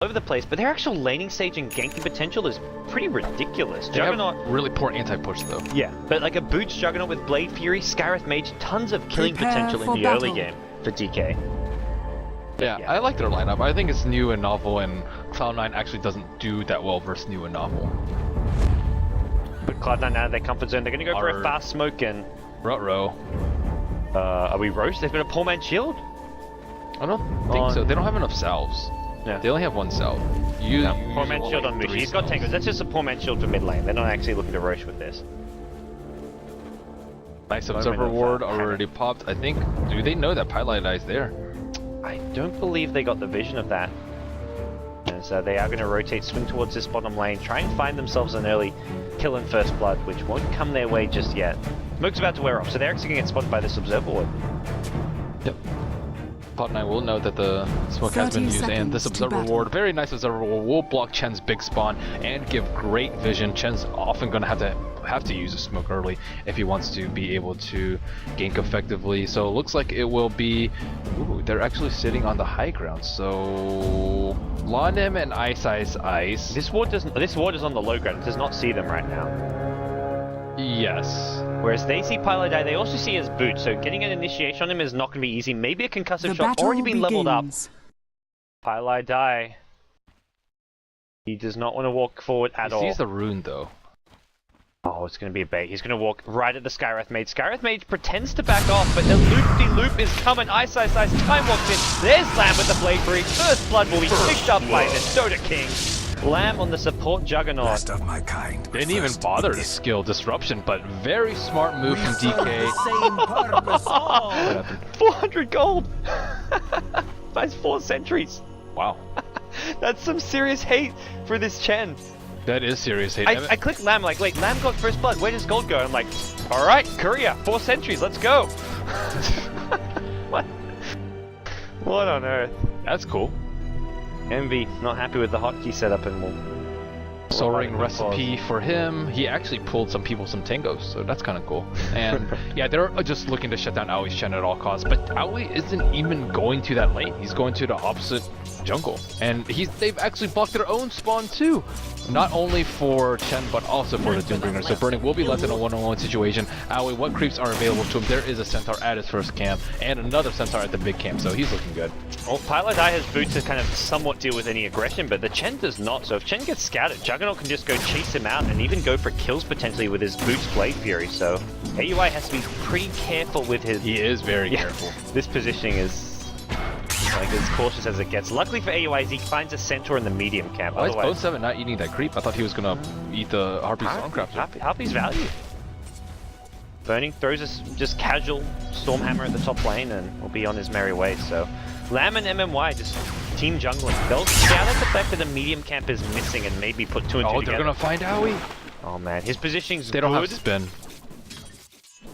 over the place, but their actual laning stage and ganking potential is pretty ridiculous. They Juggernaut have really poor anti-push though. Yeah, but like a Boots Juggernaut with Blade Fury, Scarith Mage, tons of killing potential in the early game for DK. Yeah, I like their lineup. I think it's new and novel, and Cloud9 actually doesn't do that well versus new and novel. But Cloud9 out of their comfort zone, they're going to go for a fast smoke and... Rut-row. Are we roast? They've got a poor man shield? I don't think so. They don't have enough salves. Yeah. They only have one salve. Poor man shield on Mushi. He's got Tangos. That's just a poor man shield for mid lane. They're not actually looking to roast with this. Nice observer ward already popped. I think, do they know that Pilot Eye's there? I don't believe they got the vision of that. And so they are going to rotate, swing towards this bottom lane, try and find themselves an early kill in first blood, which won't come their way just yet. Smoke's about to wear off, so they're actually going to get spotted by this observer ward. Yep. Cloud9 will know that the smoke has been used, and this observer ward, very nice observer ward, will block Chen's big spawn and give great vision. Chen's often going to have to use a smoke early if he wants to be able to gank effectively. So it looks like it will be... Ooh, they're actually sitting on the high ground. So Lonim and Ice. This ward is on the low ground. It does not see them right now. Yes. Whereas they see Pilot Die, they also see his boot, so getting an initiation on him is not going to be easy. Maybe a concussive shot already been leveled up. Pilot Die. He does not want to walk forward at all. He sees the rune though. Oh, it's going to be a bait. He's going to walk right at the Skywrath Mage. Skywrath Mage pretends to back off, but the loop-de-loop is coming. Ice, time walks in. There's Lamb with the Blade Fury. First blood will be picked up by the Dota King. Lamb on the support Juggernaut. Last of my kind. Didn't even bother to skill disruption, but very smart move from DK. Oh, 400 gold. That's 4 sentries. Wow. That's some serious hate for this Chen. That is serious hate. I clicked Lamb, like, wait, Lamb got first blood, where does gold go? I'm like, alright, Korea, 4 sentries, let's go. What on earth? That's cool. Envy, not happy with the hotkey setup and will... Soul Ring recipe for him. He actually pulled some tangos, so that's kind of cool. And yeah, they're just looking to shut down Aoi's Chen at all costs, but Aoi isn't even going to that lane. He's going to the opposite jungle, and they've actually blocked their own spawn too. Not only for Chen, but also for the Doombringer. So Burning will be left in a one-on-one situation. Aoi, what creeps are available to him? There is a Centaur at his first camp, and another Centaur at the big camp, so he's looking good. Well, Pilot Eye has boots to kind of somewhat deal with any aggression, but the Chen does not. So if Chen gets scouted, Juggernaut can just go chase him out and even go for kills potentially with his boots Blade Fury. So AUI has to be pretty careful with his... He is very careful. This positioning is like as cautious as it gets. Luckily for AUI, he finds a Centaur in the medium camp. Why is Bone 7 not eating that creep? I thought he was gonna eat the Harpy Stormcrafter. Harpy's value. Burning throws us just casual Stormhammer at the top lane and will be on his merry way. So Lamb and MMY just team jungling. They'll scout at the fact that the medium camp is missing and maybe put 2 and 2 together. Oh, they're gonna find Aoi. Oh man, his positioning's They don't have spin.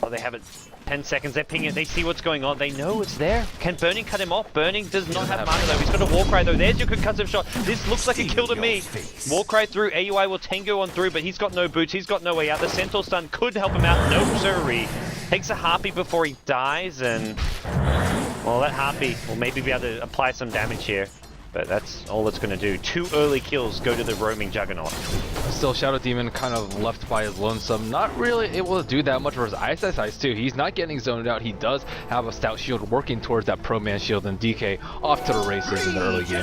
Oh, they have it. 10 seconds, they're pinging it, they see what's going on, they know it's there. Can Burning cut him off? Burning does not have mana though, he's got a Warcry though, there's your concussive shot. This looks like a kill to me. Warcry through, AUI will Tango on through, but he's got no boots, he's got no way out. The Centaur stun could help him out, no siree. Takes a Harpy before he dies, and well, that Harpy will maybe be able to apply some damage here. But that's all it's going to do. 2 early kills go to the roaming Juggernaut. Still, Shadow Demon kind of left by his lonesome. Not really able to do that much versus Ice too. He's not getting zoned out. He does have a stout shield working towards that Pro Man shield, and DK off to the races in the early game.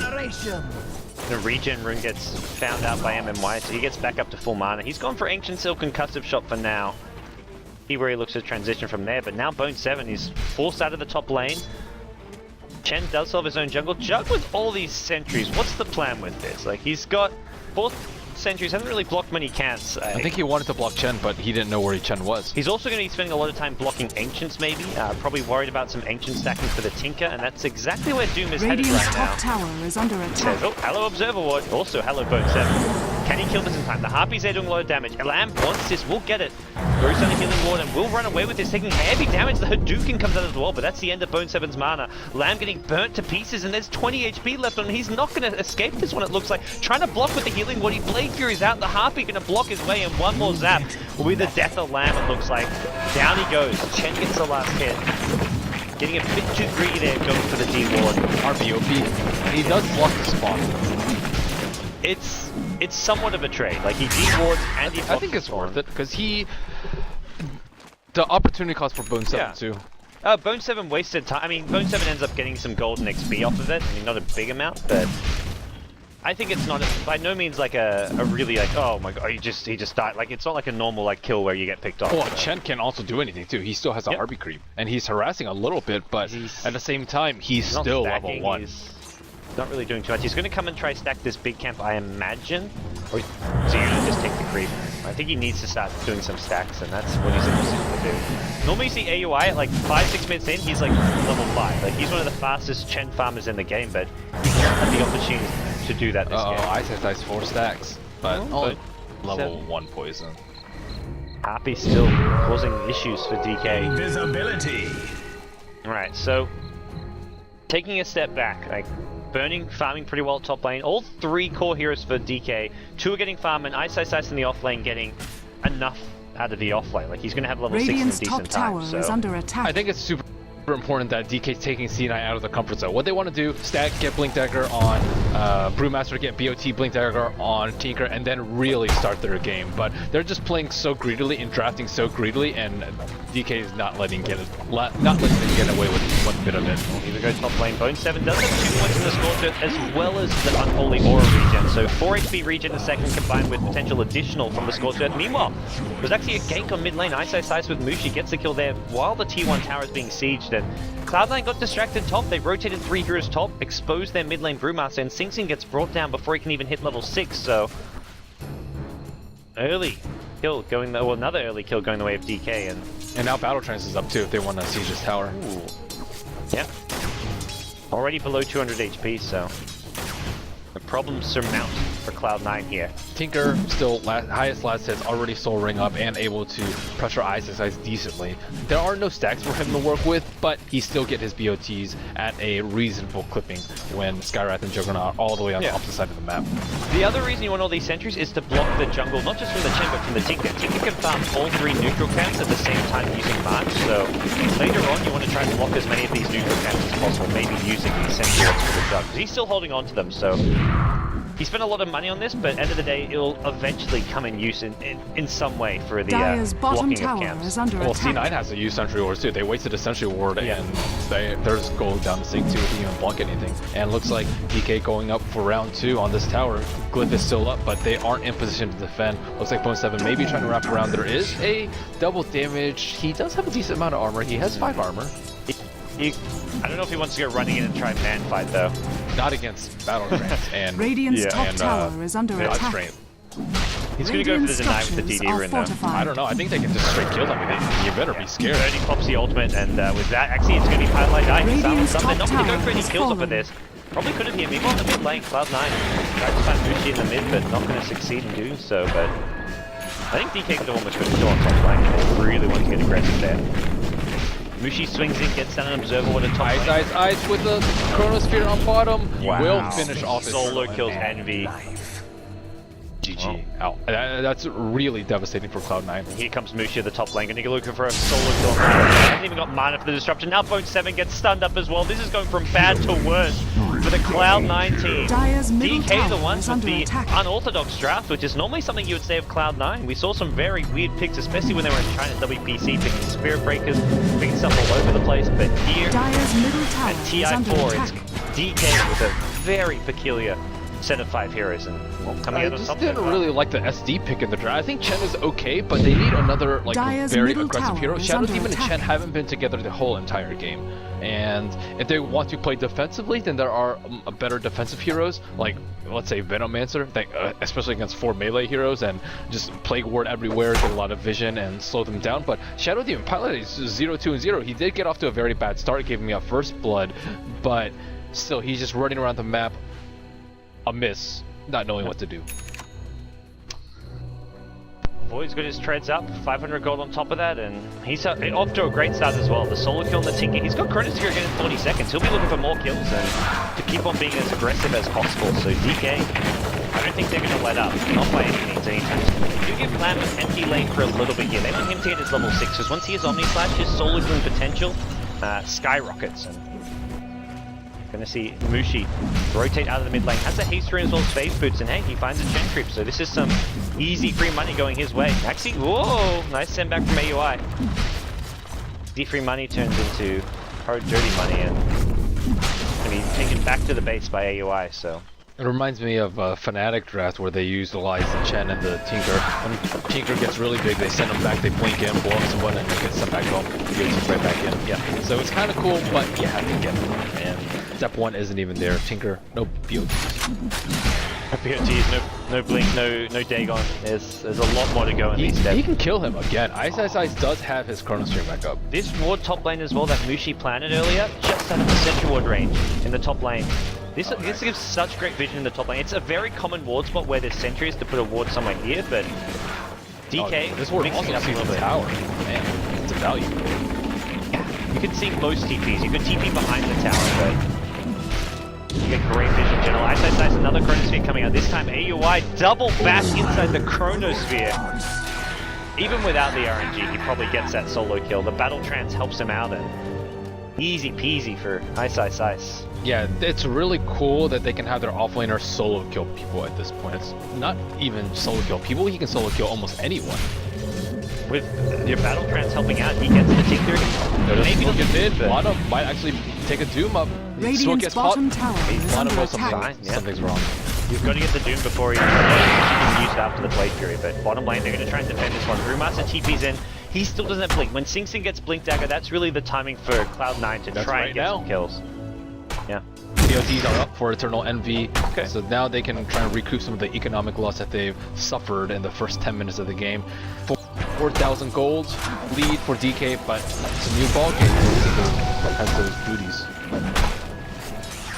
The regen rune gets found out by MMY, so he gets back up to full mana. He's gone for Ancient Silk Concussive Shot for now. See where he looks to transition from there, but now Bone 7 is forced out of the top lane. Chen does solve his own jungle. Jug with all these sentries, what's the plan with this? Like, he's got 4 sentries, hasn't really blocked many cants. I think he wanted to block Chen, but he didn't know where Chen was. He's also going to be spending a lot of time blocking Ancients, maybe. Probably worried about some Ancient stacking for the Tinker, and that's exactly where Doom is headed right now. Top tower is under attack. Says, oh, hello Observer Ward. Also, hello Bone 7. Can he kill this in time? The Harpy's there doing a lot of damage. Lamb wants this, we'll get it. Throws down the healing ward and will run away with this, taking heavy damage. The Hadouken comes out as well, but that's the end of Bone 7's mana. Lamb getting burnt to pieces, and there's 20 HP left on him. He's not going to escape this one, it looks like. Trying to block with the healing ward. He Blade Fury's out. The Harpy going to block his way, and one more zap will be the death of Lamb, it looks like. Down he goes. Chen gets the last hit. Getting a bit too greedy there, going for the D ward. RBOP. He does block the spawn. it's somewhat of a trade. Like he dewards and he. I think it's worth it because the opportunity cost for Bone 7 too. Bone 7 wasted time. I mean, Bone 7 ends up getting some golden XP off of it. I mean, not a big amount, but I think it's not by no means like a really like, oh my god, he just died. Like it's not like a normal like kill where you get picked off. Well, Chen can also do anything too. He still has a RB creep, and he's harassing a little bit, but at the same time, he's still level 1. He's not really doing too much. He's going to come and try stack this big camp, I imagine. Or so you just take the creep. I think he needs to start doing some stacks, and that's what he's interested to do. Normally you see AUI at like 5-6 minutes in, he's like level 5. Like he's one of the fastest Chen farmers in the game, but he can't have the opportunity to do that this game. Ice 4 stacks, but level 1 poison. Happy still causing issues for DK. Invisibility. Alright, so taking a step back, like Burning farming pretty well top lane. All 3 core heroes for DK. 2 are getting farm, and Ice in the off lane getting enough out of the off lane. Like he's going to have level 6 in a decent top tower time. So is under attack. I think it's super important that DK's taking C9 out of the comfort zone. What they want to do, stack, get Blink Dagger on Brewmaster, get BOT Blink Dagger on Tinker, and then really start their game. But they're just playing so greedily and drafting so greedily, and DK is not letting them get away with one bit of it. Well, here we go top lane. Bone 7 does have 2 points in the Scorcher, as well as the Unholy Aura regen. So 4 HP regen a second combined with potential additional from the Scorcher. Meanwhile, there's actually a gank on mid lane. Ice with Mushi gets the kill there while the T1 tower is being sieged. And Cloud9 got distracted top. They rotated 3 heroes top, exposed their mid lane Brewmaster, and Sing Sing gets brought down before he can even hit level 6. So early kill going the, well, another early kill going the way of DK, and now Battle Trance is up too if they want to siege his tower. Ooh. Yep. Already below 200 HP, so the problem surmount for Cloud9 here. Tinker still highest last hits, already soul ring up and able to pressure Ice decently. There are no stacks for him to work with, but he still get his BOTs at a reasonable clipping when Skywrath and Juggernaut are all the way on the opposite side of the map. The other reason you want all these sentries is to block the jungle, not just from the Chen, but from the Tinker. Tinker can farm all 3 neutral camps at the same time using March, so later on you want to try and block as many of these neutral camps as possible, maybe using these sentry wards for the jug. He's still holding on to them, so he spent a lot of money on this, but at the end of the day, it'll eventually come in use in some way for the blocking of camps. Well, C9 has to use Sentry Wards too. They wasted a Sentry Ward, and they're just going down the sink too if you even block anything. And it looks like DK going up for round 2 on this tower. Glyph is still up, but they aren't in position to defend. Looks like Bone 7 maybe trying to wrap around. There is a double damage. He does have a decent amount of armor. He has 5 armor. I don't know if he wants to go running in and try man fight though. Not against Battle Trance and Radiant's top tower is under attack. Strength. He's going to go for the deny with the DD rune though. I don't know, I think they can just straight kill them. You better be scared. Burning pops the ultimate, and with that, actually it's going to be Highlight Die. They're not going to go for any kills off of this. Probably could have here. Meanwhile, the mid lane, Cloud9 tried to find Mushi in the mid, but not going to succeed in doing so. But I think DK could have almost got a kill on top lane. They really want to get aggressive there. Mushi swings in, gets down an observer with a top lane. Ice with the Chronosphere on bottom. Wow. Will finish off his solo kills Envy. GG. Ow. That's really devastating for Cloud9. Here comes Mushi at the top lane, gonna go looking for a solo kill. Hasn't even got mana for the disruption. Now Bone 7 gets stunned up as well. This is going from bad to worse for the Cloud9 team. DK the ones with the unorthodox draft, which is normally something you would say of Cloud9. We saw some very weird picks, especially when they were in China WPC, picking Spirit Breakers, picking stuff all over the place. But here at Ti4, it's DK with a very peculiar set of 5 heroes, and coming out of something. I just didn't really like the SD pick in the draft. I think Chen is okay, but they need another very aggressive hero. Shadow Demon and Chen haven't been together the whole entire game. And if they want to play defensively, then there are better defensive heroes, like let's say Venomancer, especially against 4 melee heroes, and just Plague Ward everywhere, get a lot of vision and slow them down. But Shadow Demon Pilot is 0-2 and 0. He did get off to a very bad start, giving me a first blood, but still he's just running around the map a miss, not knowing what to do. Void's got his treads up, 500 gold on top of that, and he's off to a great start as well. The solo kill on the Tinker, he's got Chronosphere again in 40 seconds. He'll be looking for more kills and to keep on being as aggressive as possible. So DK, I don't think they're going to let up, not by any means anytime soon. They do give Plan an empty lane for a little bit here. They want him to get his level 6, because once he has Omni Slash, his solo killing potential skyrockets. And Gonna see Mushi rotate out of the mid lane. Has a haste rune as well as phase boots, and hey, he finds a Chen creep, so this is some easy free money going his way. Maxi, whoa, nice send back from AUI. Easy free money turns into hard dirty money, and I mean taken back to the base by AUI, so. It reminds me of Fnatic draft where they used Elias, Chen, and the Tinker. When Tinker gets really big, they send him back, they blink in, blow up someone, and they get sent back home. Gets right back in. Yeah. So it's kind of cool, but you have to get him. And step 1 isn't even there. Tinker, no BOTs. No BOTs, no blink, no Dagon. There's a lot more to go in these steps. He can kill him again. iceiceice does have his Chrono Stream back up. This ward top lane as well that Mushi planted earlier, just out of the central ward range in the top lane. This gives such great vision in the top lane. It's a very common ward spot where there's sentries to put a ward somewhere here, but DK this ward also up a sees little the bit. tower. Man, it's a value. You can see most TPs. You could TP behind the tower, but you get great vision. General iceiceice, another Chronosphere coming out. This time AUI double back inside the Chronosphere. Even without the RNG, he probably gets that solo kill. The battle trance helps him out, and easy peasy for iceiceice. Yeah, it's really cool that they can have their offlaner solo kill people at this point. It's not even solo kill people, he can solo kill almost anyone. With your battle trance helping out, he gets the Tinker. Maybe he'll get mid, Lana might actually take a Doom up. Radiant's bottom tower is Lana under knows attack. something's wrong. You've got to get the Doom before he can use it after the Blade Fury, but bottom lane, they're going to try and defend this one. Brewmaster TP's in. He still doesn't have Blink. When Sing Sing gets Blink Dagger, that's really the timing for Cloud9 to try and get some kills. Yeah. BOTs are up for Eternal Envy, Okay. so now they can try and recoup some of the economic loss that they've suffered in the first 10 minutes of the game. 4,000 gold lead for DK, but it's a new ball game. Has those duties.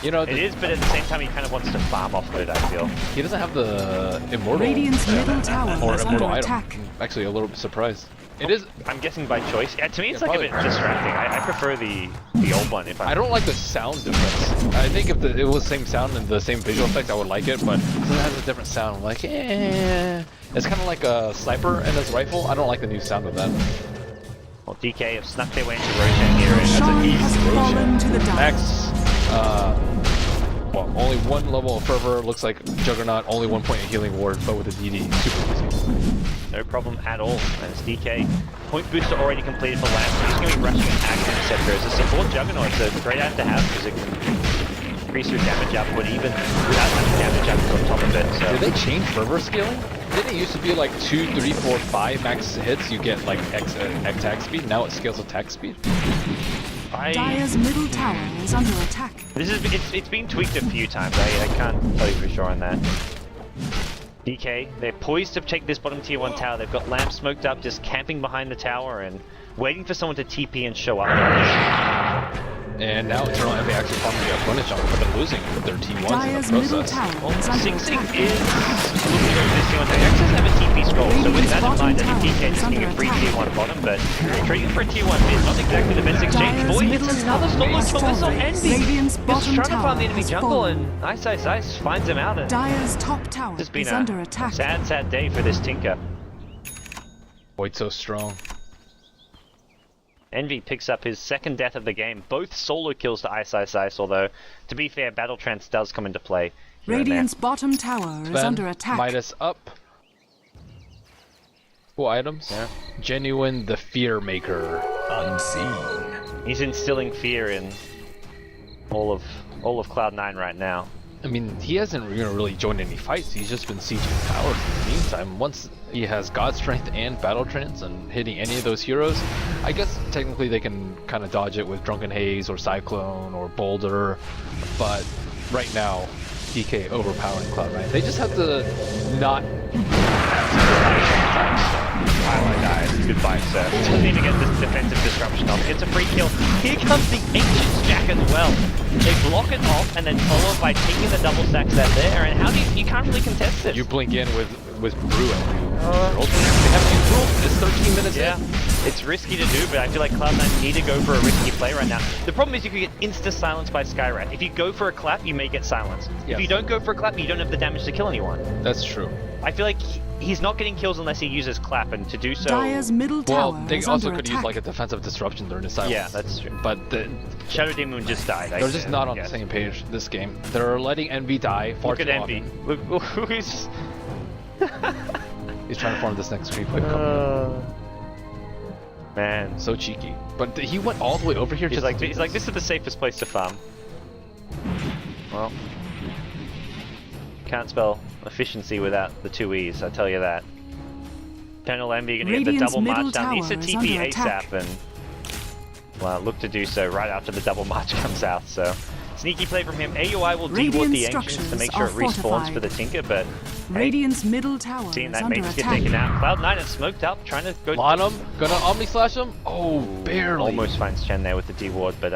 You know, It is, but at the same time, he kind of wants to farm off of it, I feel. he doesn't have the immortal Radiant's middle tower or is immortal under item. attack. I'm actually a little bit surprised. It is. I'm guessing by choice. Yeah, to me, it's Yeah, like a bit probably. distracting. I prefer the old one. I don't like the sound difference. I think if it was the same sound and the same visual effects, I would like it, but since it has a different sound, I'm like, eh. It's kind of like a sniper and his rifle. I don't like the new sound of that. Well, DK have snuck their way into Roshan here, and that's Sean an has easy fallen to the Max, dark. well, only 1 level of fervor. Looks like Juggernaut, only 1 point of healing ward, but with a DD, super easy. No problem at all. And it's DK. Point booster already completed for Lamp, so he's going to be rushing an Axe Interceptor. As a support Juggernaut, it's a great item to have because it can increase your damage output even without much damage output on top of it. So. Did they change fervor scaling? Didn't it used to be like 2, 3, 4, 5 max hits, you get like X attack speed? Now it scales attack speed? Dire's middle tower is under attack. It's been tweaked a few times. I can't tell you for sure on that. DK, they're poised to take this bottom tier 1 tower. They've got Lamp smoked up, just camping behind the tower and waiting for someone to TP and show up. And now Eternal Envy actually farming the opponent on, but they're losing with their T1s in Dire's the middle process. tower Well, is under Sing Sing attack. is looking over this T1 tower. He actually doesn't have a TP scroll, so with that in mind, I think DK just getting a free tier 1 bottom, but trading for a tier 1 mid, not exactly the best exchange. Dire's Boy, middle it's another tower solo has kill this on fallen. Envy. Radiant's He's bottom trying to tower farm the enemy has jungle, fallen. and iceiceice finds him out. And Dire's top tower it's been is under attack. sad day for this Tinker. Void's so strong. Envy picks up his 2nd death of the game. Both solo kills to iceiceice, although, to be fair, Battle Trance does come into play. here and there. Radiant's bottom tower is Ben, under attack. Midas up. Cool items. Yeah. Genuine the Fear Maker. Unseen. He's instilling fear in all of Cloud9 right now. I mean, he hasn't really joined any fights. He's just been sieging towers in the meantime. Once he has God Strength and Battle Trance and hitting any of those heroes, I guess technically they can kind of dodge it with Drunken Haze or Cyclone or Boulder. But right now, DK overpowering Cloud9. They just have to not Highlight dies. Goodbye, sir. Doesn't even get this defensive disruption off. Gets a free kill. Here comes the Ancient's Jack as well. They block it off and then followed by taking the double stacks that there. And how do you can't really contest it. You blink in with Brew and you ultimate. They haven't used Brew. It's 13 minutes Yeah. in. It's risky to do, but I feel like Cloud9 need to go for a risky play right now. The problem is you could get insta-silenced by Skywrath. If you go for a clap, you may get silenced. Yes. If you don't go for a clap, you don't have the damage to kill anyone. That's true. I feel like he's not getting kills unless he uses clap, and to do so... Dire's middle tower Well, they is also under could attack. use like a defensive disruption during the silence. Yeah, that's true. But Shadow Demon just died. they're just not on the same page this game. They're letting Envy die far Look at too Envy. often. Look who's... He's trying to farm this next creep wave. Man. So cheeky. But he went all the way over here He's just like, to do this is the safest place to farm. Well, can't spell efficiency without the 2 E's, I tell you that. Colonel Envy gonna get the Radiant's double middle march down. Needs to tower is TP under attack. ASAP and well, look to do so right after the double march comes out. So sneaky play from him. AUI will deward the Radiant Ancients to make sure it structures are respawns for the Tinker, but Radiant's middle tower seeing is that under mates get attack. taken out. Cloud9 is smoked up, trying to go. on him, gonna Omni Slash him. Oh, barely. Almost finds Chen there with the D-ward, but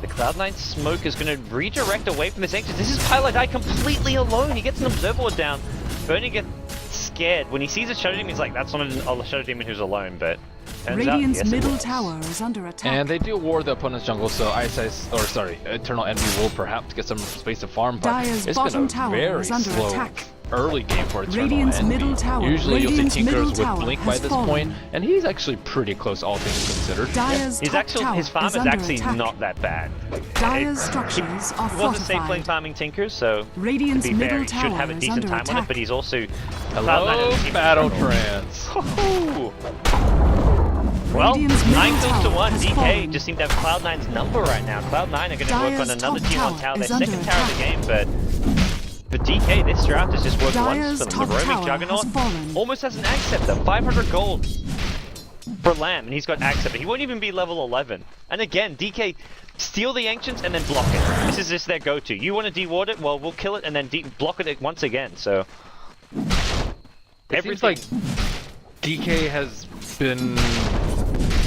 the Cloud9 smoke is going to redirect away from his Ancients. This is Pilot completely alone. He gets an Observer Ward down. Burning gets scared. When he sees a Shadow Demon, he's like, that's not a Shadow Demon who's alone, but turns out, Radiant's yes, it middle was. tower is under attack. And they do ward the opponent's jungle, so Eternal Envy will perhaps get some space to farm, but Dire's it's bottom been a tower very is under slow attack. early game for Eternal Radiant's Envy. middle tower. Usually Radiant's you'll see middle Tinkers with tower Blink by has this fallen. point, and he's actually pretty close, all things considered. Dire's His top tower his farm is is under actually attack. not that bad. Dire's structures are He wasn't safe playing fortified. farming Tinkers, so Radiant's to be fair, middle he should tower have a is decent under time on it, attack. but he's also... Hello, Cloud9 is Battle struggle. Trance. Well, Radiant's 9 middle kills to tower 1. has DK fallen. just seem to have Cloud9's number right now. Cloud9 are going to work on Dire's another top Tier 1 tower tower, their is under second tower of the game, attack. but for DK, this draft has just worked Dire's once for them. top The roaming tower Juggernaut has fallen. almost has an Ag Scepter, 500 gold for Lamb, and he's got Ag Scepter. He won't even be level 11. And again, DK steal the Ancients and then block it. This is just their go-to. You want to de-ward it? Well, we'll kill it and then block it once again, so... It seems like DK has been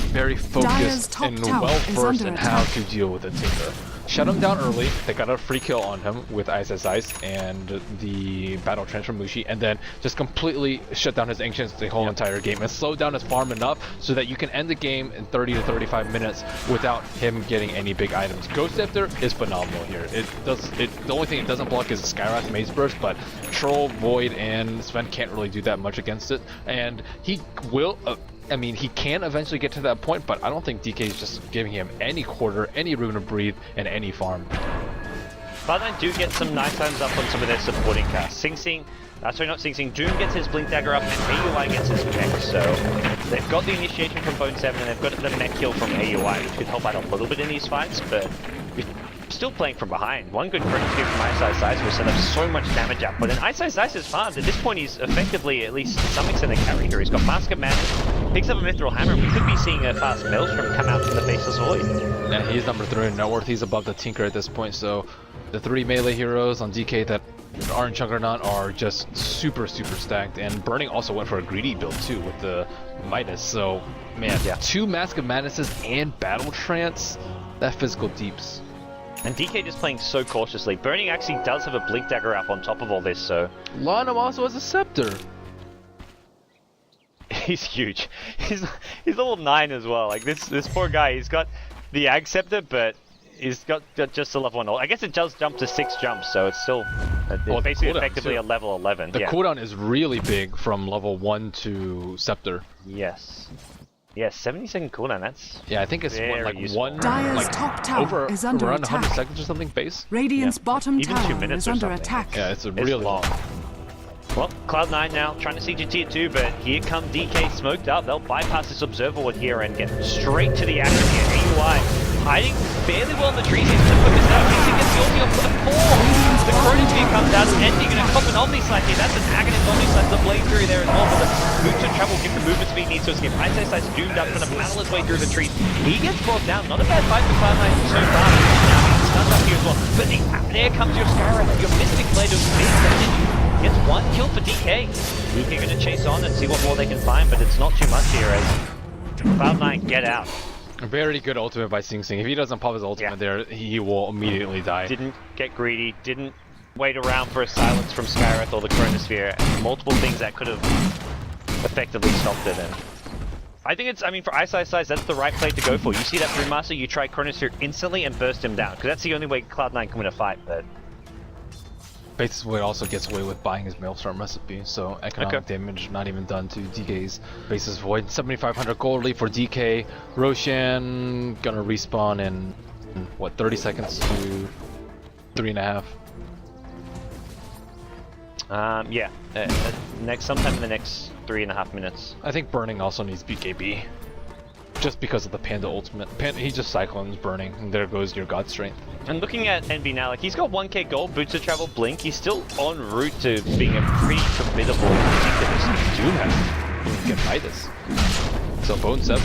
very Dire's focused top and tower well is versed under in how attack. to deal with a Tinker. Shut him down early, they got a free kill on him with Ice and the Battle Trance from Mushi, and then just completely shut down his Ancients the whole entire game and slow down his farm enough so that you can end the game in 30 to 35 minutes without him getting any big items. Ghost Scepter is phenomenal here. The only thing it doesn't block is Skywrath Maze Burst, but Troll, Void, and Sven can't really do that much against it, and he will... I mean, he can eventually get to that point, but I don't think DK is just giving him any quarter, any room to breathe, and any farm. Cloud9 do get some nice times up on some of their supporting casts. Sorry, not Sing Sing. Doom gets his Blink Dagger up, and AUI gets his mech. So they've got the initiation from Bone 7, and they've got the mech kill from AUI, which could help out a little bit in these fights, but we're still playing from behind. One good credit here from Ice will set up so much damage output, and Ice is farmed. At this point, he's effectively, at least to some extent, a carry here. He's got Mask of Madness, picks up a Mithril Hammer, and we could be seeing a fast Maelstrom come out from the Faceless Void. And he's number 3 in net worth. He's above the Tinker at this point, so the 3 melee heroes on DK that aren't Juggernaut are just super stacked, and Burning also went for a greedy build too with the Midas, so man, Yeah. 2 Mask of Madnesses and Battle Trance, that physical deeps. And DK just playing so cautiously. Burning actually does have a Blink Dagger up on top of all this, so... Lanham also has a Scepter. He's huge. He's level 9 as well. Like, this poor guy, he's got the Ag Scepter, but he's got just a level 1. I guess it does jump to 6 jumps, so it's still... It's basically cooldown effectively too. a level 11. The Yeah. cooldown is really big from level 1 to Scepter. Yes. Yeah, 70-second cooldown, that's... Yeah, I think it's Very like useful. one, Dire's like top tower over is under around 100 attack. seconds or something base. Radiant's Yeah. bottom Even 2 tower minutes is or under something. attack. Yeah, it's a It's really long. Well, Cloud9 now trying to siege a tier 2, but here come DK smoked up. They'll bypass this Observer Ward here and get straight to the action here. AUI hiding fairly well in the trees. He's going to put this out. He's going to get the ulti up for the 4. The Chronosphere comes out, and you're going to cop an Omni Slash here. That's an Agonist Omni Slash. The Blade Fury there as well, but the boots and travel give the movement speed needs to escape. Ice doomed up, trying to battle his way through the trees. He gets brought down. Not a bad fight for Cloud9 so far. Now he's stunned up here as well. But there comes your Skywrath, your Mystic Blade of big damage. Gets 1 kill for DK. DK going to chase on and see what more they can find, but it's not too much here as Cloud9 get out. A very good ultimate by Sing Sing. If he doesn't pop his ultimate there, he will immediately die. Didn't get greedy, didn't wait around for a silence from Skywrath or the Chronosphere. Multiple things that could have effectively stopped it. And I think it's, I mean, for iceiceice, that's the right play to go for. You see that Brewmaster, you try Chronosphere instantly and burst him down, because that's the only way Cloud9 can win a fight, but... Faceless Void also gets away with buying his Maelstrom recipe, so economic damage not even done to DK's Faceless Void. 7,500 gold lead for DK. Roshan gonna respawn in, what, 30 seconds to 3.5? Yeah, sometime in the next 3.5 minutes. I think Burning also needs BKB. Just because of the Panda ultimate. He just cyclones Burning, and there goes your God Strength. And looking at Envy now, like he's got 1k gold, Boots of Travel, Blink. He's still en route to being a pretty formidable ridiculous Doom has. He can fight this. So Bone 7,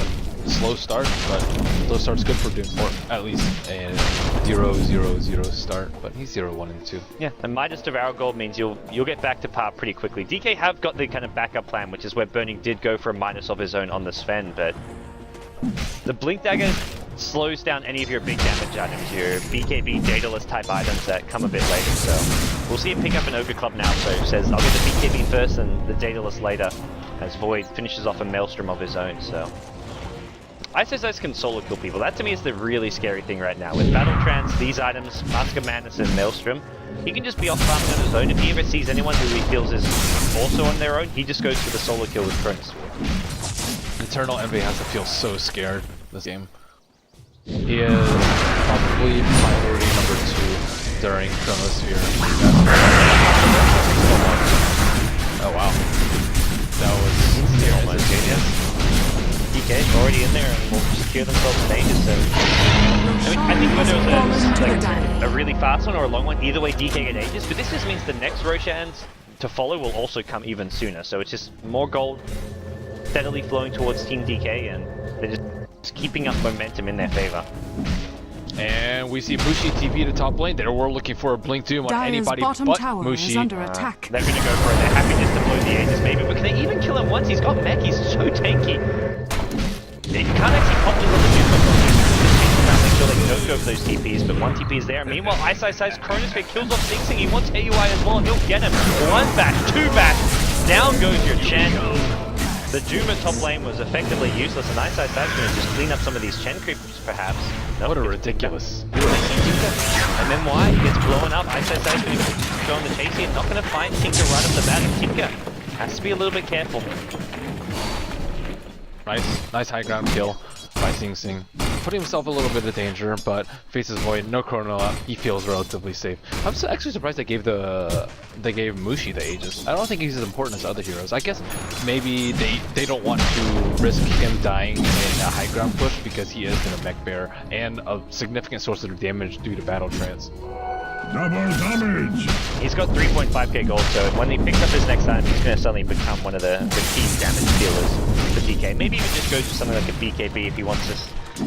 slow start, but slow start's good for Doom, or at least a 0-0-0 start. But he's 0-1 and 2. Yeah, and Midas Devour Gold means you'll get back to par pretty quickly. DK have got the kind of backup plan, which is where Burning did go for a minus of his own on the Sven, but the Blink Dagger slows down any of your big damage items, your BKB Daedalus type items that come a bit later, so we'll see him pick up an Ogre Club now, so he says I'll get the BKB first and the Daedalus later, as Void finishes off a Maelstrom of his own, so... iceiceice can solo kill people. That to me is the really scary thing right now. With Battle Trance, these items, Mask of Madness and Maelstrom, he can just be off farming on his own. If he ever sees anyone who he feels is also on their own, he just goes for the solo kill with Chronosphere. Eternal Envy has to feel so scared this game. He is probably priority number 2 during Chronosphere. Oh wow. That was almost DK already in there and will secure themselves in Aegis, so... I mean, I think whether it was a really fast one or a long one, either way DK get Aegis, but this just means the next Roshans to follow will also come even sooner, so it's just more gold steadily flowing towards Team DK, and they're just keeping up momentum in their favor. And we see Mushi TP to top lane. They were looking for a Blink Doom on anybody but Mushi. Under attack. They're gonna go for it. They're happy just to blow the Aegis maybe, but can they even kill him once? He's got mech, he's so tanky. They can't actually pop the little Doom around, make sure they don't go for those TPs, but one TP is there. Meanwhile, iceiceice Chronosphere kills off Sing. He wants AUI as well, and he'll get him. 1 back, 2 back. Down goes your Chen. The Doom at top lane was effectively useless, and iceiceice going to just clean up some of these Chen creeps, perhaps. No, what a ridiculous. And then why? He gets blown up. iceiceice going to go on the chase here. Not going to find Tinker right off the bat. And Tinker has to be a little bit careful. Nice high ground kill by Sing. Putting himself a little bit of danger, but Faceless Void, no chrono up, he feels relatively safe. I'm actually surprised they gave Mushi the Aegis. I don't think he's as important as other heroes. I guess maybe they don't want to risk him dying in a high ground push because he is in a mech bear and a significant source of damage due to Battle Trance. Double damage! He's got 3.5k gold, so when he picks up his next item, he's going to suddenly become one of the key damage dealers for DK. Maybe even just goes for something like a BKB if he wants to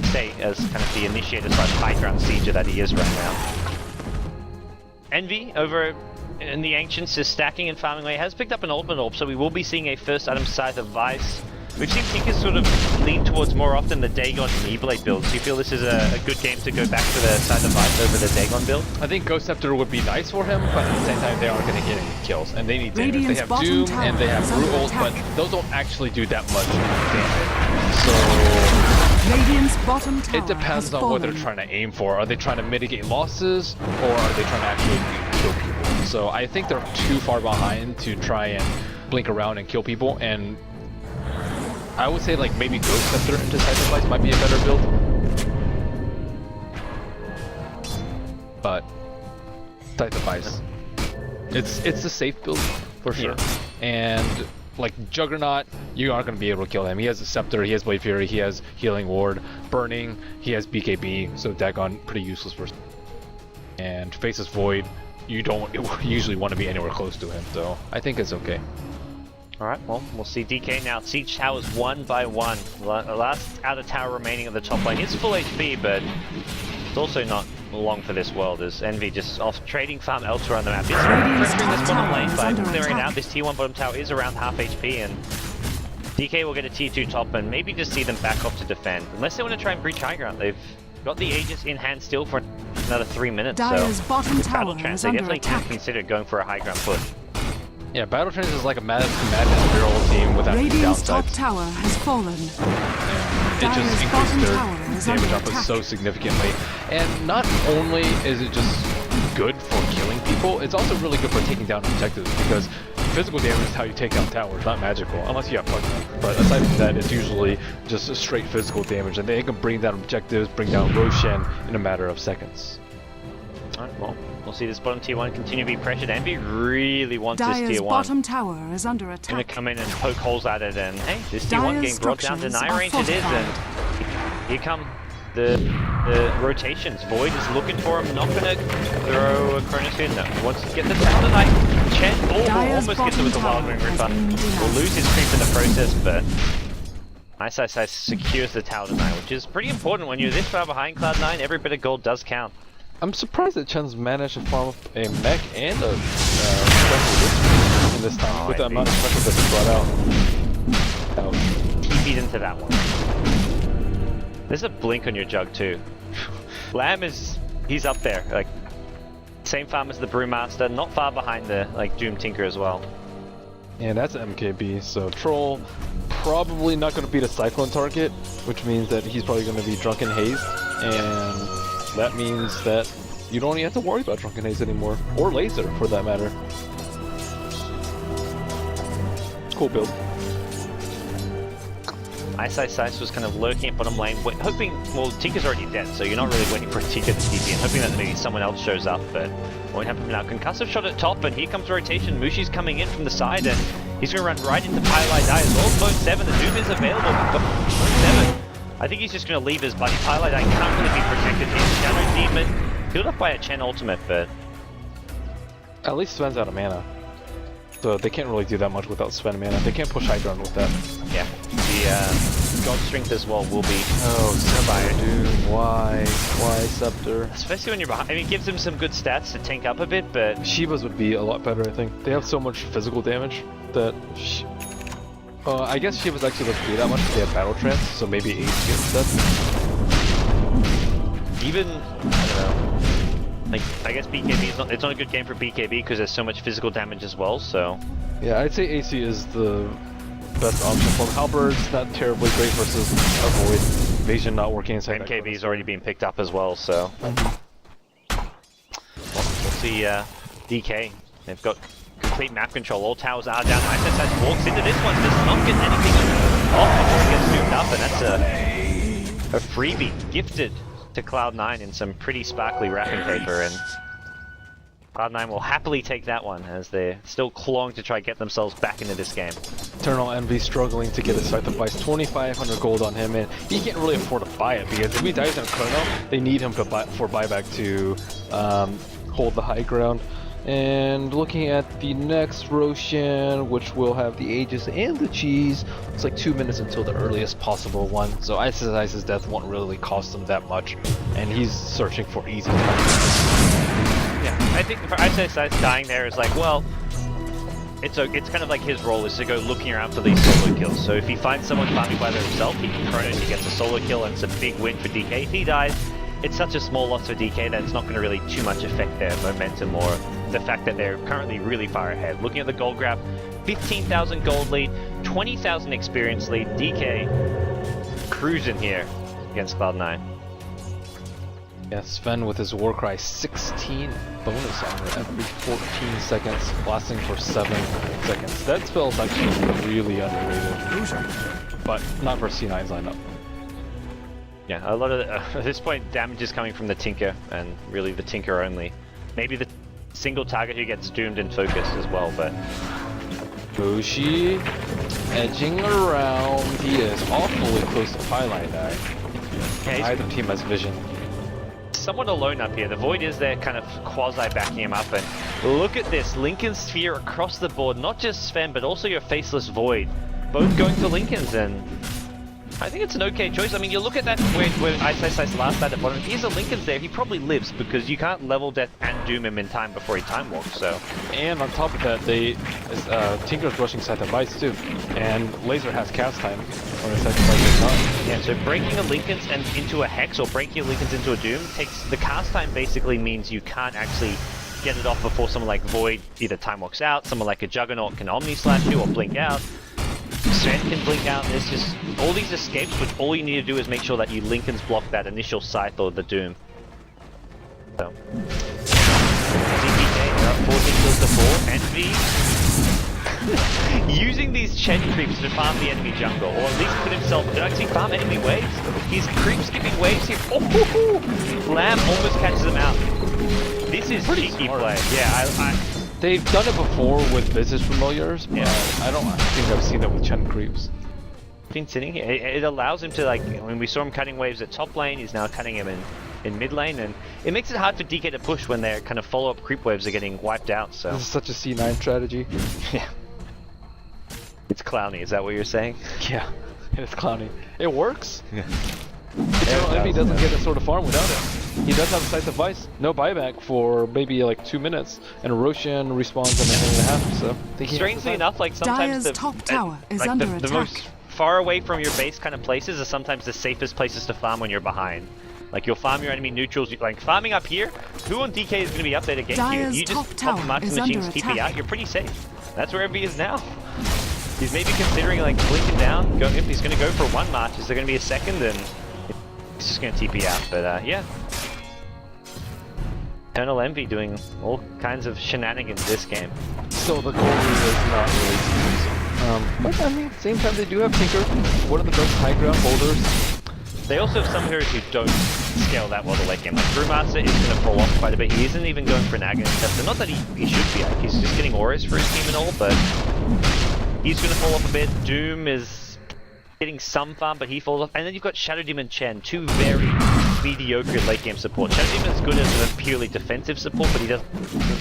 stay as kind of the initiator / high ground sieger that he is right now. Envy over in the Ancients is stacking and farming away. Has picked up an ultimate orb, so we will be seeing a first item Scythe of Vice. We've seen Tinker sort of lean towards more often the Dagon and E-Blade builds. Do you feel this is a good game to go back to the Scythe of Vice over the Dagon build? I think Ghost Scepter would be nice for him, but at the same time they aren't going to get any kills, and they need damage. They have Doom and they have Brew ult, but those don't actually do that much damage. So it depends on what they're trying to aim for. Are they trying to mitigate losses, or are they trying to actually kill people? So I think they're too far behind to try and blink around and kill people, and I would say like maybe Ghost Scepter into Scythe of Vice might be a better build. But Scythe of Vice, it's a safe build for sure. Yeah. And like Juggernaut, you aren't going to be able to kill him. He has a Scepter, he has Blade Fury, he has Healing Ward, Burning, he has BKB, so Dagon pretty useless for. And Faceless Void, you don't usually want to be anywhere close to him, so I think it's okay. Alright, well, we'll see DK now. Siege towers 1 by 1. The last outer tower remaining at the top lane. It's full HP, but it's also not long for this world, as Envy just off trading farm elsewhere on the map. It's pressuring this bottom lane by clearing out. This T1 bottom tower is around half HP, and DK will get a T2 top and maybe just see them back off to defend. Unless they want to try and breach high ground. They've got the Aegis in hand still for another 3 minutes, so with Battle Trance, they definitely can consider going for a high ground push. Yeah, Battle Trains is like a Madden Barrel team without any Radiant's top downsides. tower has fallen. It just Dire's increased bottom their tower is damage under output attack. so significantly. And not only is it just good for killing people, it's also really good for taking down objectives, because physical damage is how you take down towers, not magical, unless you have Pugna. But aside from that, it's usually just a straight physical damage, and they can bring down objectives, bring down Roshan in a matter of seconds. Alright, well, we'll see this bottom tier 1 continue to be pressured. Envy really wants this Dire's tier 1. bottom tower is under Gonna attack. come in and poke holes at it, and hey, this tier 1 Dire's getting brought down to structures 9 are range it is, and here come the rotations. Void is looking for him, not gonna throw a Chronosphere, no. He wants to get the Talon Knight. Chen Dire's almost gets it with the bottom Wild Ring tower has Ripper. been denied. Will lose his creep in the process, but iceiceice secures the Talon Knight, which is pretty important when you're this far behind Cloud9. Every bit of gold does count. I'm surprised that Chen's managed to farm up a mech and a special in this time, with the amount of special that's brought out. TP'd into that one. There's a blink on your jug too. Lamb he's up there, like same farm as the Brewmaster, not far behind the Doom Tinker as well. And that's MKB, so Troll probably not going to beat a Cyclone target, which means that he's probably going to be Drunken Haze, and that means that you don't even have to worry about Drunken Haze anymore, or Laser for that matter. Cool build. iceiceice was kind of lurking at bottom lane, hoping, well, Tinker's already dead, so you're not really waiting for a Tinker to TP and hoping that maybe someone else shows up, but won't happen now. Concussive shot at top, and here comes rotation. Mushi's coming in from the side, and he's going to run right into Pylai Die as well. Zone 7, the Doom is available, but Zone 7, I think he's just going to leave his buddy. Pylai Die can't really be protected here. Shadow Demon, killed off by a Chen ultimate, but At least Sven's out of mana, so they can't really do that much without Sven mana. They can't push high ground with that. yeah, the God Strength as well will be Scepter, dude, why Scepter? especially when you're behind. I mean, it gives him some good stats to tank up a bit, but Shiva's would be a lot better, I think. They have so much physical damage that I guess Shiva's actually doesn't do that much because they have Battle Trance, so maybe 8 instead. even, I don't know, like, I guess BKB, it's not a good game for BKB because there's so much physical damage as well, so. Yeah, I'd say AC is the best option for him. Halberd's not terribly great versus Avoid. Evasion not working inside. MKB's already been picked up as well, so. Well, we'll see DK. They've got complete map control. All towers are down. iceiceice walks into this one, does not get anything off before he gets zoomed up, and that's a freebie gifted to Cloud9 in some pretty sparkly wrapping paper, and Cloud9 will happily take that one as they're still clawing to try to get themselves back into this game. Eternal Envy struggling to get a Scythe of Vice, 2,500 gold on him, and he can't really afford to buy it because if he dies in a Chrono, they need him to for buyback to hold the high ground. And looking at the next Roshan, which will have the Aegis and the Cheese, it's like 2 minutes until the earliest possible one, so iceiceice's death won't really cost him that much, and he's searching for easy targets. Yeah, I think for iceiceice dying there is like, well, it's kind of like his role is to go looking around for these solo kills. So if he finds someone farming by themselves, he can chrono, he gets a solo kill, and it's a big win for DK. If he dies, it's such a small loss for DK that it's not going to really too much affect their momentum or the fact that they're currently really far ahead. Looking at the gold graph, 15,000 gold lead, 20,000 experience lead. DK cruising here against Cloud9. Yeah, Sven with his Warcry, 16 bonus armor every 14 seconds, lasting for 7 seconds. That spell's actually really underrated, but not for C9's lineup. Yeah, a lot of at this point, damage is coming from the Tinker, and really the Tinker only. Maybe the single target who gets doomed in focus as well, but Bushi edging around. He is awfully close to Pylai Die. yeah, Either team has vision. somewhat alone up here. The Void is there kind of quasi backing him up, and look at this, Lincoln Sphere across the board, not just Sven, but also your Faceless Void, both going for Lincolns, and I think it's an okay choice. I mean, you look at that where iceiceice last died at bottom. If he has a Lincoln's there, he probably lives because you can't level death and doom him in time before he time walks. So, And on top of that, Tinker's rushing Scythe of Vice too, and Laser has cast time, or Scythe of Vice is not. yeah, so breaking a Lincoln's and into a Hex or breaking a Lincoln's into a Doom takes the cast time. Basically means you can't actually get it off before someone like Void either time walks out, someone like a Juggernaut can Omni Slash you or blink out. Strength can blink out. There's just all these escapes, which all you need to do is make sure that you Lincoln's block that initial Scythe or the Doom. So, DK, they're up 14 kills to 4. Envy using these Chen creeps to farm the enemy jungle, or at least put himself, actually farm enemy waves. He's creep skipping waves here. Oh, Lamb almost catches him out. This is pretty cheeky smart. play. Yeah, They've done it before with Visage Familiars, but Yeah. I don't think I've seen it with Chen creeps. been sitting here. It allows him to, like, when we saw him cutting waves at top lane, he's now cutting him in mid lane, and it makes it hard for DK to push when their kind of follow-up creep waves are getting wiped out, so. This is such a C9 strategy. Yeah. It's clowny, is that what you're saying? Yeah, it's clowny. It works. Yeah. Eternal Envy doesn't get this sort of farm without it. He does have a Scythe of Vice, no buyback for maybe like 2 minutes, and Roshan respawns in a minute and a half, so... Strangely enough, like sometimes Dire's top tower is like under the attack. most far away from your base kind of places are sometimes the safest places to farm when you're behind. Like you'll farm your enemy neutrals, like farming up here, who on DK is going to be up there to get you? Dire's You top just tower pop marking is machines, under TP attack. out, you're pretty safe. That's where Envy is now. He's maybe considering like blinking down, if he's going to go for one march, is there going to be a second, and he's just going to TP out, but yeah. Eternal Envy doing all kinds of shenanigans this game. So the goal is not really to use. But I mean, at the same time, they do have Tinker, one of the best high ground holders. They also have some heroes who don't scale that well the late game. Like Brewmaster is going to fall off quite a bit. He isn't even going for an Aghanim Scepter. Not that he should be. Like, he's just getting auras for his team and all, but he's going to fall off a bit. Doom is getting some farm, but he falls off. And then you've got Shadow Demon Chen, two very mediocre late game support. Shadow Demon's good as a purely defensive support, but he doesn't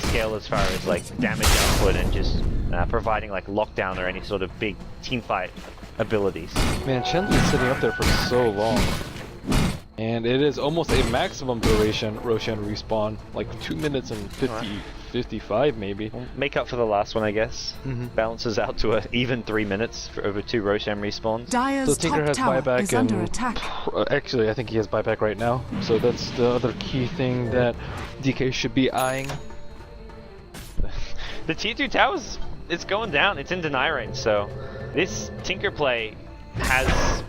scale as far as like damage output and just providing like lockdown or any sort of big team fight abilities. Man, Chen's been sitting up there for so long. And it is almost a maximum duration Roshan respawn, like 2 minutes and 55 maybe. Make up for the last one, I guess. Balances out to a even 3 minutes for over 2 Roshan respawns. Dire's So Tinker top has tower buyback is under and attack. actually I think he has buyback right now. So that's the other key thing that DK should be eyeing. The tier 2 towers, it's going down. It's in deny range, so this Tinker play has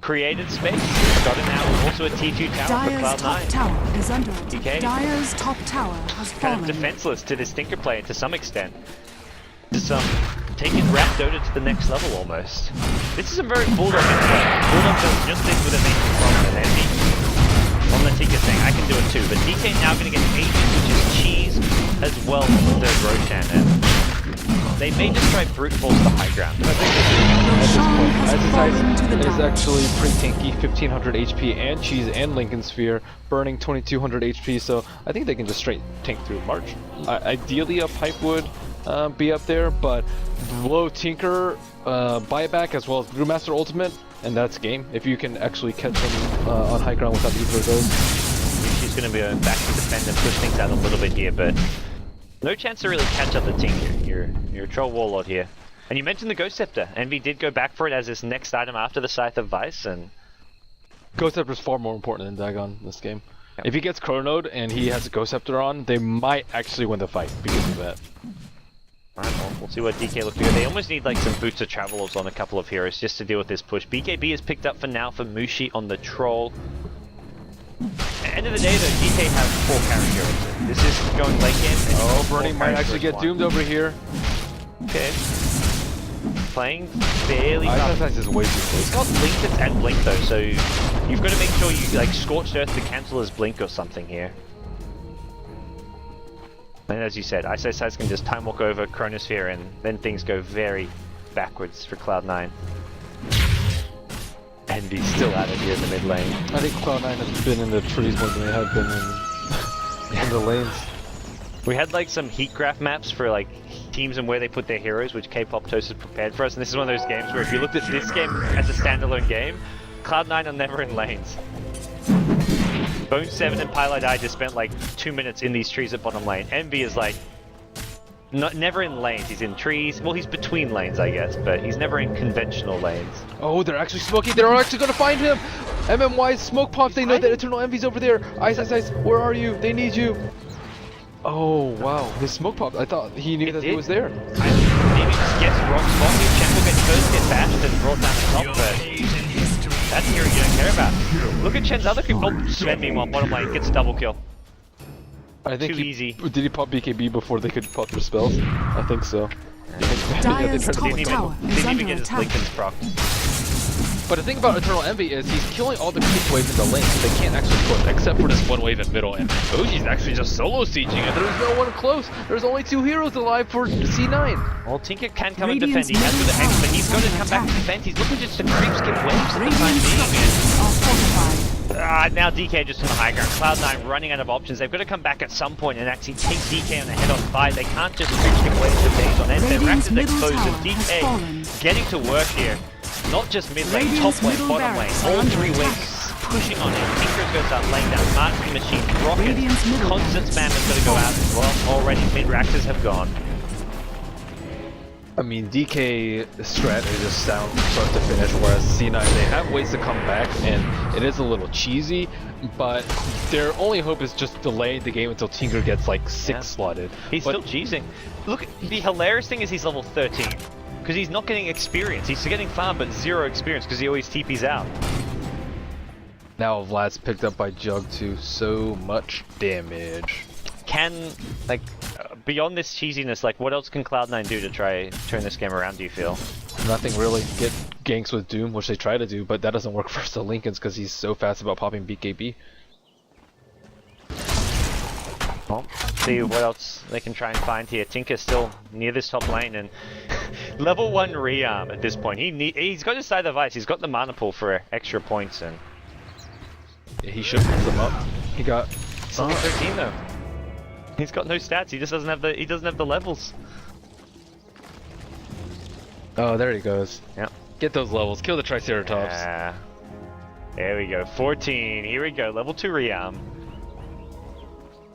created space. It's got it now. Also a T2 tower for Dire's top Cloud9. tower is under attack. DK. Dire's top tower has Kind fallen. of defenseless to this Tinker play to some extent. Just taking Rap Dota to the next level almost. This is a very Bulldog play. Bulldog does just this with a major problem and Envy. On the Tinker thing, I can do it too, but DK now going to get Agent, which is cheese, as well as the third Roshan, and they may just try brute force the high ground. I think at this point, Ice is actually pretty tanky, 1500 HP and cheese and Lincoln Sphere, burning 2200 HP, so I think they can just straight tank through March. Ideally a pipe would be up there, but low Tinker, buyback as well as Brewmaster ultimate, and that's game. If you can actually catch them on high ground without either of those. She's going to be back to defend and push things out a little bit here, but no chance to really catch up the Tinker. You're a troll warlord here. And you mentioned the Ghost Scepter. Envy did go back for it as his next item after the Scythe of Vice, and Ghost Scepter is far more important than Dagon in this game. Yep. If he gets Chronode and he has a Ghost Scepter on, they might actually win the fight because of that. alright, well, we'll see what DK looks like. They almost need like some Boots of Travelers on a couple of heroes just to deal with this push. BKB is picked up for now for Mushi on the Troll. At the end of the day though, DK has 4 carry heroes. This is going late game. And Oh, four Bernie might carry actually first get one. doomed over here. Okay. Playing fairly Ice fast. is way too He's close. got Blink and Blink though, so you've got to make sure you like Scorched Earth to cancel his Blink or something here. And as you said, iceiceice can just time walk over Chronosphere and then things go very backwards for Cloud9. And he's still at it here in the mid lane. I think Cloud9 has been in the trees more than they have been in the lanes. We had like some heat graph maps for like teams and where they put their heroes, which K-Poptos has prepared for us, and this is one of those games where if you looked at this game as a standalone game, Cloud9 are never in lanes. Bone7 and Pylite I just spent like 2 minutes in these trees at bottom lane. Envy is like never in lanes. He's in trees. Well, he's between lanes, I guess, but he's never in conventional lanes. Oh, they're actually smoking. They're actually going to find him. MMY's smoke pops. They know that Eternal Envy's over there. Ice, where are you? They need you. Oh wow, his smoke popped. I thought he knew that he did. was there. Maybe just gets wrong spot. Chen will get first, get bashed and brought down the top, but that's hero you don't care about. Look at Chen's other creep. Oh, Sven meanwhile, bottom lane, gets a double kill. I think Too easy. Did he pop BKB before they could pop their spells? I think so. Dire's top Didn't tower is even under get his attack. Linken's proc. But the thing about Eternal Envy is he's killing all the creep waves in the lane, so they can't actually push, except for this one wave in middle, and Oji's actually just solo sieging, and there's no one close. There's only 2 heroes alive for C9. Well, Tinker can come and defend. He has with the Hex, but he's going to come back to defend. He's looking just to creep skip waves at the time Radiant structures are fortified. being. Now DK just on the high ground. Cloud9 running out of options. They've got to come back at some point and actually take DK on the head-on fight. They can't just creep skip waves for days on end. Their Rax is Radiant's exposed, middle and tower has fallen. DK getting to work here. Not just mid lane, Radiant's top lane, middle bottom lane, barracks are all under 3 attack. waves pushing on him. Tinker's going to start laying down marketing machines, Radiant's rockets, middle constant barracks spam is going to go out as well. Already mid-Raxes have gone. I mean, DK strategy just sound start to finish, whereas C9, they have ways to come back, and it is a little cheesy, but their only hope is just delay the game until Tinker gets like 6 slotted. He's But still cheesing. Look, the hilarious thing is he's level 13. Because he's not getting experience. He's getting farm, but 0 experience because he always TPs out. now Vlad's picked up by Jug too, so much damage. Can, like, beyond this cheesiness, like, what else can Cloud9 do to try turn this game around, do you feel? Nothing really. Get ganks with Doom, which they try to do, but that doesn't work for the Lincolns because he's so fast about popping BKB. Well, see what else they can try and find here. Tinker's still near this top lane and level 1 rearm at this point. He's got his side of ice. He's got the mana pool for extra points and Yeah, he should pick them up. He got it's level 13 though. He's got no stats. He just doesn't have the levels. Oh, there he goes. Yep. Get those levels. Kill the Triceratops. There we go. 14. Here we go. Level 2 rearm.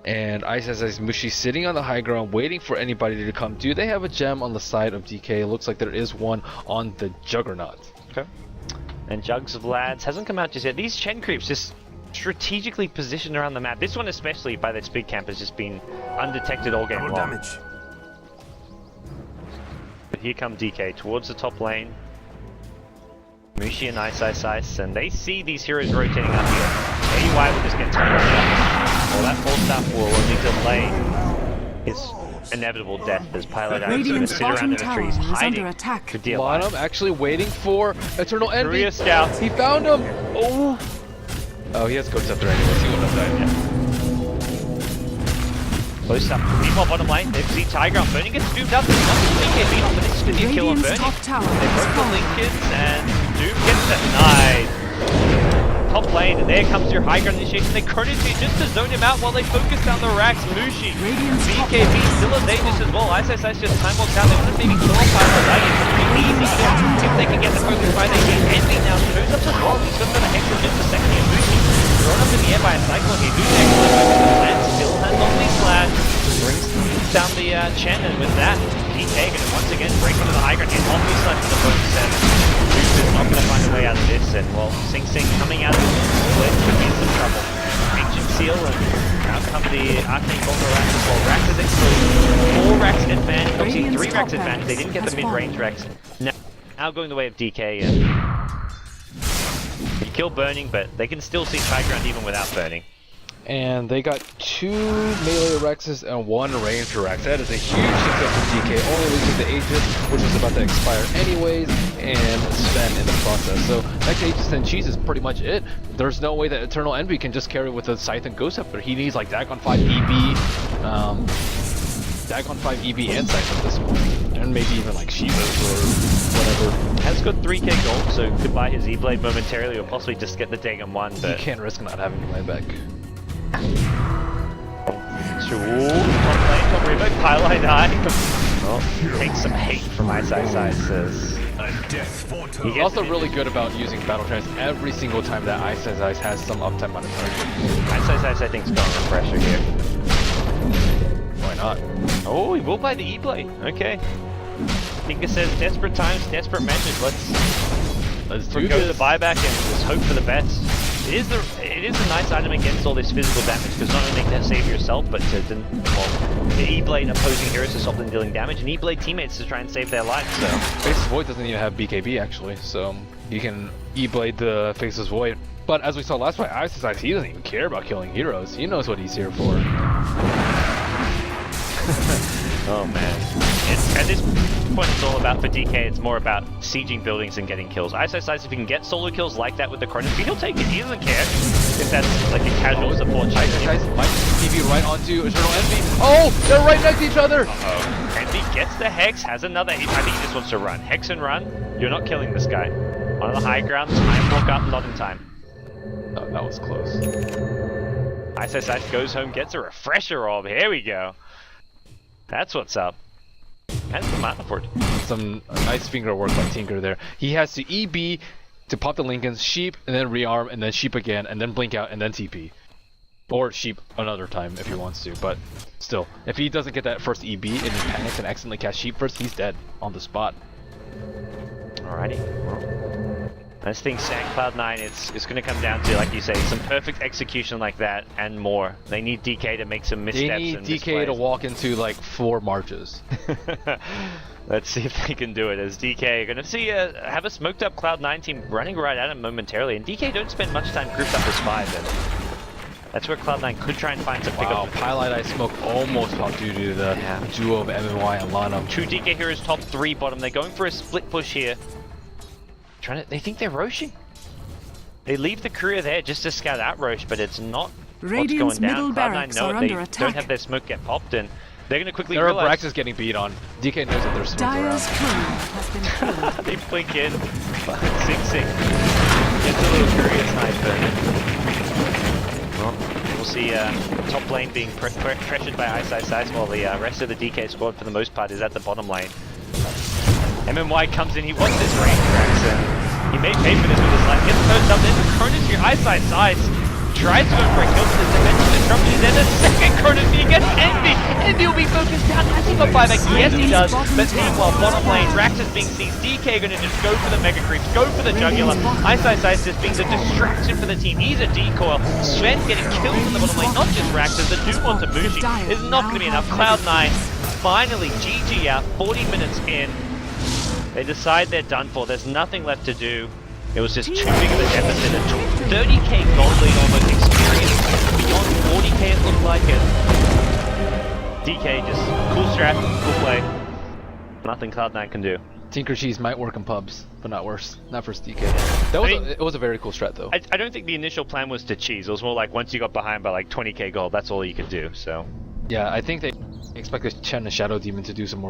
And iceiceice Mushi sitting on the high ground waiting for anybody to come. Do they have a gem on the side of DK? It looks like there is one on the Juggernaut. Okay. And Jugs of Lads hasn't come out just yet. These Chen creeps just strategically positioned around the map. This one especially by this big camp has just been undetected all game long. Damage. But here come DK towards the top lane. Mushi and iceiceice, and they see these heroes rotating up here. AUI will just get turned on. Well, that full staff will only delay his inevitable death as Pilot is going to Radiant's sit around bottom in the tower trees is hiding under attack. for DLI. Bottom actually waiting for Eternal Envy. Korea scouts. He found him. Oh. Oh, he has Ghost Scepter anyways. He wouldn't have died yet. Close up. Meanwhile, bottom lane, they've seen Tiger on Burning gets doomed up. There's nothing Link beat on, but this is going to be a kill on Radiant's Burning. top tower They has broke the fallen. Lincolns and Doom gets denied. Top lane, and there comes your high ground initiation. They credit you just to zone him out while they focus down the racks. Mushi, Radiant's top BKB still in dangerous as well. iceiceice just time walks out. They want to maybe kill off Pilot. Like, it's a pretty easy kill. If they can get the focus by, they get Envy now. Shows up as well. He's got the Hex in just a second here. Mushi thrown up in the air by a cycle here. Doom and still has on these flash. Brings down the Chen, and with that, DK going to once again break onto the high ground. He's obviously left for the focus center. Doom is not going to find a way out of this, and well, Sing Sing coming out of this split could be in some trouble. Ancient Seal, and out come the Arcane Vulgar Rax as well. Rax is exposed. 4 Rax advantage, obviously 3 Radiant's Rax top advantage. They didn't get the has mid-range fallen. Rex. Now going the way of DK, and you kill Burning, but they can still see high ground even without Burning. And they got 2 melee Rexes and 1 ranger Rex. That is a huge success for DK, only losing the Aegis, which was about to expire anyways, and Sven in the process. So next Aegis and Cheese is pretty much it. There's no way that Eternal Envy can just carry with a Scythe and Ghost Scepter. He needs like Dagon 5 EB, Dagon 5 EB and Scythe at this point. And maybe even like Shivas or whatever. Has got 3k gold, so could buy his E-Blade momentarily, or possibly just get the Dagon 1, You but... can't risk not having your life back. Top lane, top remote, Pylite Eye. Well, takes some hate from iceiceice as... A death portal. He's also really good about using Battle Trance every single time that iceiceice has some uptime on his target. iceiceice, I think, is going refresher here. Why not? Oh, he will buy the E-Blade. Okay. Tinker says, desperate times, desperate measures. Let's Let's do forgo the this. buyback and just hope for the best. It is a nice item against all this physical damage, because not only can it save yourself, but to the E-Blade opposing heroes to stop them dealing damage, and E-Blade teammates to try and save their lives, so... Faceless Void doesn't even have BKB actually, so you can E-Blade the Faceless Void. But as we saw last fight, iceiceice, he doesn't even care about killing heroes. He knows what he's here for. Oh man. At this point it's all about, for DK, it's more about sieging buildings and getting kills. iceiceice, if he can get solo kills like that with the Chronos, he'll take it. He doesn't care if that's like a casual support champion. iceiceice might TV right onto Eternal Envy. Oh! They're right next to each other! Uh-oh. Envy gets the Hex, has another... I think he just wants to run. Hex and run. You're not killing this guy. On the high ground, time walk up, not in time. Oh, that was close. iceiceice goes home, gets a refresher orb. Here we go. That's what's up. That's the mana for it. Some nice finger work by Tinker there. He has to EB to pop the Lincolns, sheep, and then rearm, and then sheep again, and then blink out, and then TP. Or sheep another time if he wants to, but still. If he doesn't get that first EB and he panics and accidentally cast sheep first, he's dead on the spot. Alrighty. Well, this thing, Sang Cloud9, it's going to come down to, like you say, some perfect execution like that and more. They need DK to make some missteps. They need and DK to walk into like 4 marches. Let's see if they can do it, as DK going to see have a smoked up Cloud9 team running right at him momentarily, and DK don't spend much time grouped up as 5, and that's where Cloud9 could try and find some pickup. Wow, Pilot Ice Smoke almost popped due to the duo of MMY and Lana. 2 DK heroes top 3 bottom. They're going for a split push here. They think they're Roshing. They leave the courier there just to scout out Roche, but it's not Radiant's what's going middle down. barracks Cloud9 know are it. under They attack. don't have their smoke get popped, and they're going to quickly Their realize... Brax is getting beat on. DK knows that they're smoked Dyer's around. courier has been killed. They blink in. Sing Sing. Gets a little courier sniper. Well, we'll see top lane being pressured by iceiceice, while the rest of the DK squad, for the most part, is at the bottom lane. MMY comes in, he wants this range Brax, and he may pay for this with his life. Gets perched up, there's a Cronus here, iceiceice tries to go for a kill, but the dimension disruption is there. The second Cronus, he gets Envy! Envy will be focused down, has he got 5x? Yes he does, but meanwhile, bottom lane, Rax is being seized, DK gonna just go for the Mega Creeps, go for the Jugular. iceiceice just being the distraction for the team, he's a decoy. Sven getting killed in the bottom lane, not just Rax, as the dude wants a Bushi. Is not gonna be enough. Cloud9 finally GG out, 40 minutes in. They decide they're done for. There's nothing left to do. It was just too big of a deficit. A 30k gold lead almost, experience beyond 40k it looked like it. DK just cool strat, cool play. Nothing Cloud9 can do. Tinker Cheese might work in pubs, but not worse. Not for DK. It was a very cool strat though. I don't think the initial plan was to cheese. It was more like once you got behind by like 20k gold, that's all you could do. So yeah, I think they expected Chen and Shadow Demon to do some more